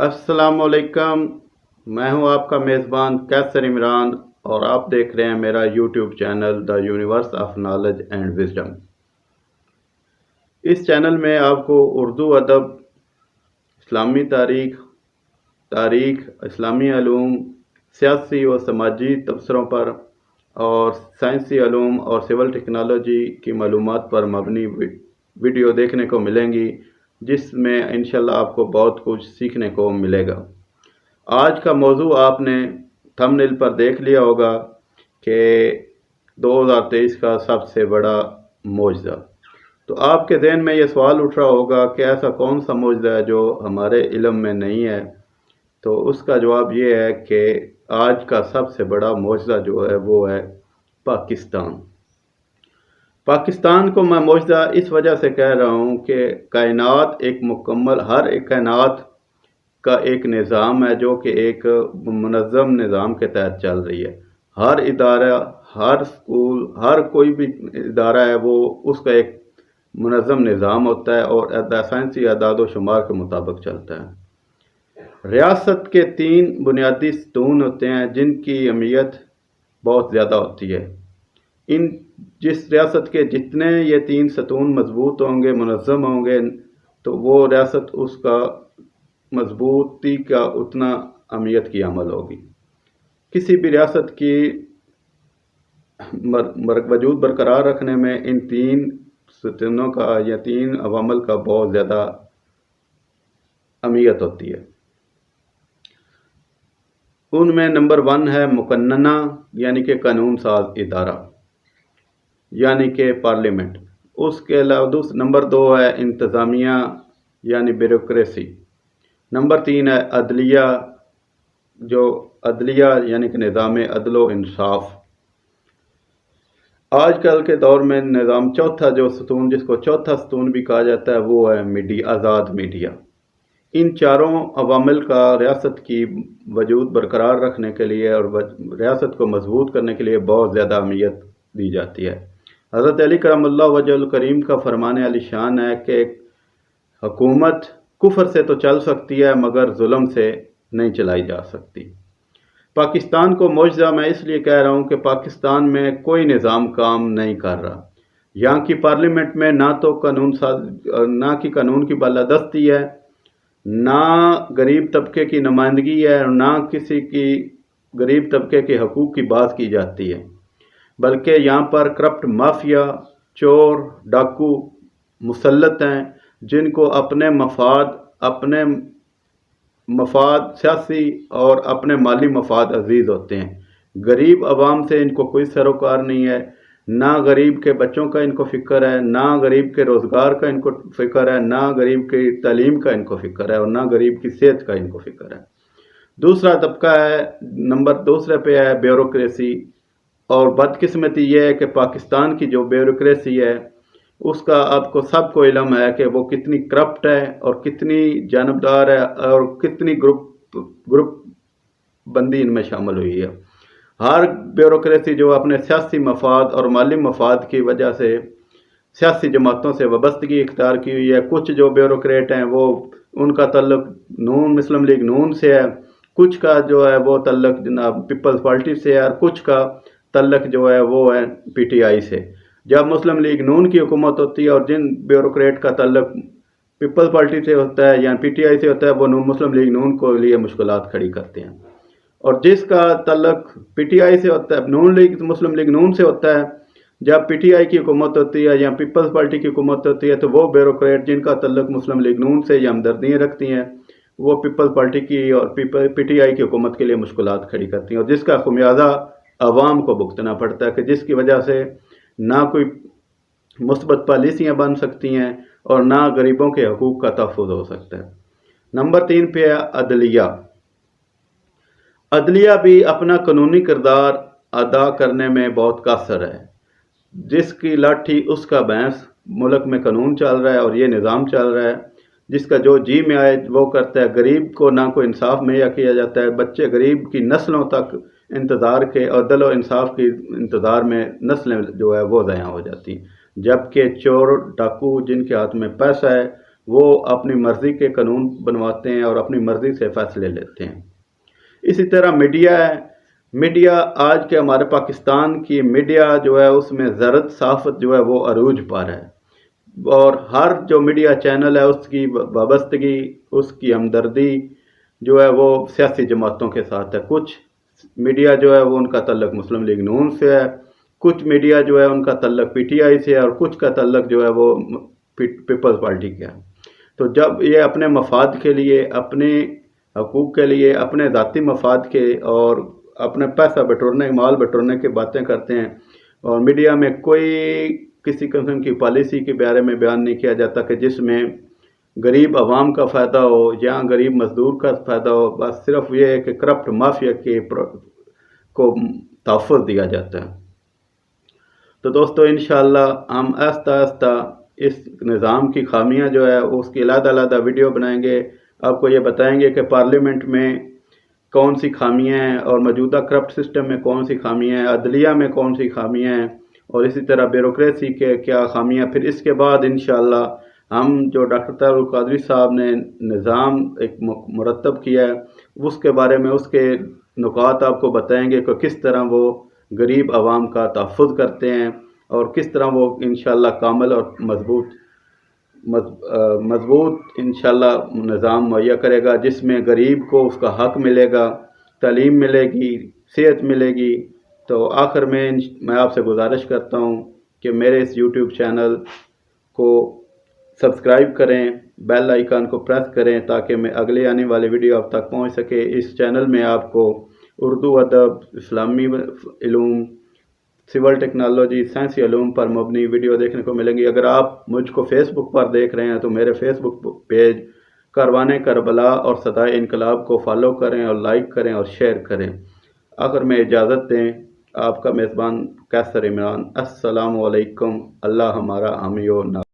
السلام علیکم، میں ہوں آپ کا میزبان کیسر عمران اور آپ دیکھ رہے ہیں میرا YouTube channel the universe of knowledge and wisdom. اس چینل میں آپ کو اردو ادب، اسلامی تاریخ، اسلامی علوم، سیاسی و سماجی تبصروں پر اور سائنسی علوم اور سول ٹیکنالوجی کی معلومات پر مبنی ویڈیو دیکھنے کو ملیں گی، جس میں انشاءاللہ آپ کو بہت کچھ سیکھنے کو ملے گا۔ آج کا موضوع آپ نے تھمبنیل پر دیکھ لیا ہوگا کہ 2023 کا سب سے بڑا معجزہ۔ تو آپ کے ذہن میں یہ سوال اٹھ رہا ہوگا کہ ایسا کون سا معجزہ ہے جو ہمارے علم میں نہیں ہے؟ تو اس کا جواب یہ ہے کہ آج کا سب سے بڑا معجزہ جو ہے وہ ہے پاکستان۔ پاکستان کو میں معجزہ اس وجہ سے کہہ رہا ہوں کہ کائنات ایک مکمل، ہر ایک کائنات کا ایک نظام ہے جو کہ ایک منظم نظام کے تحت چل رہی ہے۔ ہر ادارہ، ہر سکول، ہر کوئی بھی ادارہ ہے وہ اس کا ایک منظم نظام ہوتا ہے اور سائنسی اعداد و شمار کے مطابق چلتا ہے۔ ریاست کے 3 بنیادی ستون ہوتے ہیں جن کی اہمیت بہت زیادہ ہوتی ہے۔ جس ریاست کے جتنے یہ 3 ستون مضبوط ہوں گے، منظم ہوں گے، تو وہ ریاست اس کا مضبوطی کا اتنا اہمیت کی عمل ہوگی۔ کسی بھی ریاست کی وجود برقرار رکھنے میں ان 3 ستونوں کا یا 3 عوامل کا بہت زیادہ اہمیت ہوتی ہے۔ ان میں نمبر 1 ہے مقننہ یعنی کہ قانون ساز ادارہ یعنی کہ پارلیمنٹ۔ اس کے علاوہ نمبر 2 ہے انتظامیہ یعنی بیوروکریسی۔ نمبر 3 ہے عدلیہ، جو عدلیہ یعنی کہ نظام عدل و انصاف۔ آج کل کے دور میں نظام چوتھا جو ستون، جس کو چوتھا ستون بھی کہا جاتا ہے، وہ ہے میڈیا، آزاد میڈیا۔ ان چاروں عوامل کا ریاست کی وجود برقرار رکھنے کے لیے اور ریاست کو مضبوط کرنے کے لیے بہت زیادہ اہمیت دی جاتی ہے۔ حضرت علی کرم اللہ وجہ الکریم کا فرمان علی شان ہے کہ حکومت کفر سے تو چل سکتی ہے مگر ظلم سے نہیں چلائی جا سکتی۔ پاکستان کو معجزہ میں اس لیے کہہ رہا ہوں کہ پاکستان میں کوئی نظام کام نہیں کر رہا۔ یہاں کی پارلیمنٹ میں نہ تو نہ کی قانون کی بالادستی ہے، نہ غریب طبقے کی نمائندگی ہے، اور نہ کسی کی غریب طبقے کے حقوق کی بات کی جاتی ہے، بلکہ یہاں پر کرپٹ مافیا، چور، ڈاکو مسلط ہیں جن کو اپنے مفاد سیاسی اور اپنے مالی مفاد عزیز ہوتے ہیں۔ غریب عوام سے ان کو کوئی سروکار نہیں ہے، نہ غریب کے بچوں کا ان کو فکر ہے، نہ غریب کے روزگار کا ان کو فکر ہے، نہ غریب کی تعلیم کا ان کو فکر ہے، اور نہ غریب کی صحت کا ان کو فکر ہے۔ دوسرا طبقہ ہے، دوسرے پہ ہے بیوروکریسی، اور بدقسمتی یہ ہے کہ پاکستان کی جو بیوروکریسی ہے اس کا آپ کو سب کو علم ہے کہ وہ کتنی کرپٹ ہے اور کتنی جانبدار ہے اور کتنی گروپ بندی ان میں شامل ہوئی ہے۔ ہر بیوروکریسی جو اپنے سیاسی مفاد اور مالی مفاد کی وجہ سے سیاسی جماعتوں سے وابستگی اختیار کی ہوئی ہے۔ کچھ جو بیوروکریٹ ہیں وہ ان کا تعلق مسلم لیگ نون سے ہے، کچھ کا جو ہے وہ تعلق جناب پیپلز پارٹی سے ہے، اور کچھ کا تعلق جو ہے وہ ہے پی ٹی آئی سے۔ جب مسلم لیگ نون کی حکومت ہوتی ہے اور جن بیوروکریٹ کا تعلق پیپلز پارٹی سے ہوتا ہے یا پی ٹی آئی سے ہوتا ہے، وہ مسلم لیگ نون کو لیے مشکلات کھڑی کرتے ہیں، اور جس کا تعلق پی ٹی آئی سے ہوتا ہے، مسلم لیگ نون سے ہوتا ہے، جب پی ٹی آئی کی حکومت ہوتی ہے یا پیپلز پارٹی کی حکومت ہوتی ہے تو وہ بیوروکریٹ جن کا تعلق مسلم لیگ نون سے یا ہمدردیاں رکھتی ہیں، وہ پیپلز پارٹی کی اور پی ٹی آئی کی حکومت کے لیے مشکلات کھڑی کرتی ہیں، اور جس کا خمیازہ عوام کو بھگتنا پڑتا ہے، کہ جس کی وجہ سے نہ کوئی مثبت پالیسیاں بن سکتی ہیں اور نہ غریبوں کے حقوق کا تحفظ ہو سکتا ہے۔ نمبر 3 پہ ہے عدلیہ۔ عدلیہ بھی اپنا قانونی کردار ادا کرنے میں بہت قاصر ہے۔ جس کی لاٹھی اس کا بھینس، ملک میں قانون چل رہا ہے اور یہ نظام چل رہا ہے، جس کا جو جی میں آئے وہ کرتا ہے۔ غریب کو نہ کوئی انصاف مہیا کیا جاتا ہے، بچے غریب کی نسلوں تک انتظار کے اور عدل و انصاف کی انتظار میں نسلیں جو ہے وہ ضائع ہو جاتی ہیں، جبکہ چور ڈاکو جن کے ہاتھ میں پیسہ ہے وہ اپنی مرضی کے قانون بنواتے ہیں اور اپنی مرضی سے فیصلے لیتے ہیں۔ اسی طرح میڈیا ہے، میڈیا آج کے ہمارے پاکستان کی میڈیا جو ہے اس میں زرد صحافت جو ہے وہ عروج پر ہے، اور ہر جو میڈیا چینل ہے اس کی وابستگی، اس کی ہمدردی جو ہے وہ سیاسی جماعتوں کے ساتھ ہے۔ کچھ میڈیا جو ہے وہ ان کا تعلق مسلم لیگ نون سے ہے، کچھ میڈیا جو ہے ان کا تعلق پی ٹی آئی سے ہے، اور کچھ کا تعلق جو ہے وہ پیپلز پارٹی کا ہے۔ تو جب یہ اپنے مفاد کے لیے، اپنے حقوق کے لیے، اپنے ذاتی مفاد کے اور اپنے پیسہ بٹورنے، مال بٹورنے کی باتیں کرتے ہیں، اور میڈیا میں کوئی کسی قسم کی پالیسی کے بارے میں بیان نہیں کیا جاتا کہ جس میں غریب عوام کا فائدہ ہو یا غریب مزدور کا فائدہ ہو، بس صرف یہ ہے کہ کرپٹ مافیا کے کو تحفظ دیا جاتا ہے۔ تو دوستو انشاءاللہ ہم آہستہ آہستہ اس نظام کی خامیاں جو ہے اس کی علیحدہ علیحدہ ویڈیو بنائیں گے، آپ کو یہ بتائیں گے کہ پارلیمنٹ میں کون سی خامیاں ہیں، اور موجودہ کرپٹ سسٹم میں کون سی خامیاں ہیں، عدلیہ میں کون سی خامیاں ہیں، اور اسی طرح بیوروکریسی کے کیا خامیاں۔ پھر اس کے بعد انشاءاللہ ہم جو ڈاکٹر طاہر القادری صاحب نے نظام ایک مرتب کیا ہے اس کے بارے میں، اس کے نکات آپ کو بتائیں گے کہ کس طرح وہ غریب عوام کا تحفظ کرتے ہیں، اور کس طرح وہ انشاءاللہ کامل اور مضبوط انشاءاللہ نظام مہیا کرے گا، جس میں غریب کو اس کا حق ملے گا، تعلیم ملے گی، صحت ملے گی۔ تو آخر میں آپ سے گزارش کرتا ہوں کہ میرے اس یوٹیوب چینل کو سبسکرائب کریں، بیل آئیکن کو پریس کریں تاکہ میں اگلے آنے والی ویڈیو آپ تک پہنچ سکے۔ اس چینل میں آپ کو اردو ادب، اسلامی علوم، سول ٹیکنالوجی، سائنسی علوم پر مبنی ویڈیو دیکھنے کو ملیں گی۔ اگر آپ مجھ کو فیس بک پر دیکھ رہے ہیں تو میرے فیس بک پیج کاروان کربلا اور صدائے انقلاب کو فالو کریں اور لائک کریں اور شیئر کریں۔ آخر میں اجازت دیں، آپ کا میزبان قیصر عمران۔ السلام علیکم۔ اللہ ہمارا حامی و ناصر۔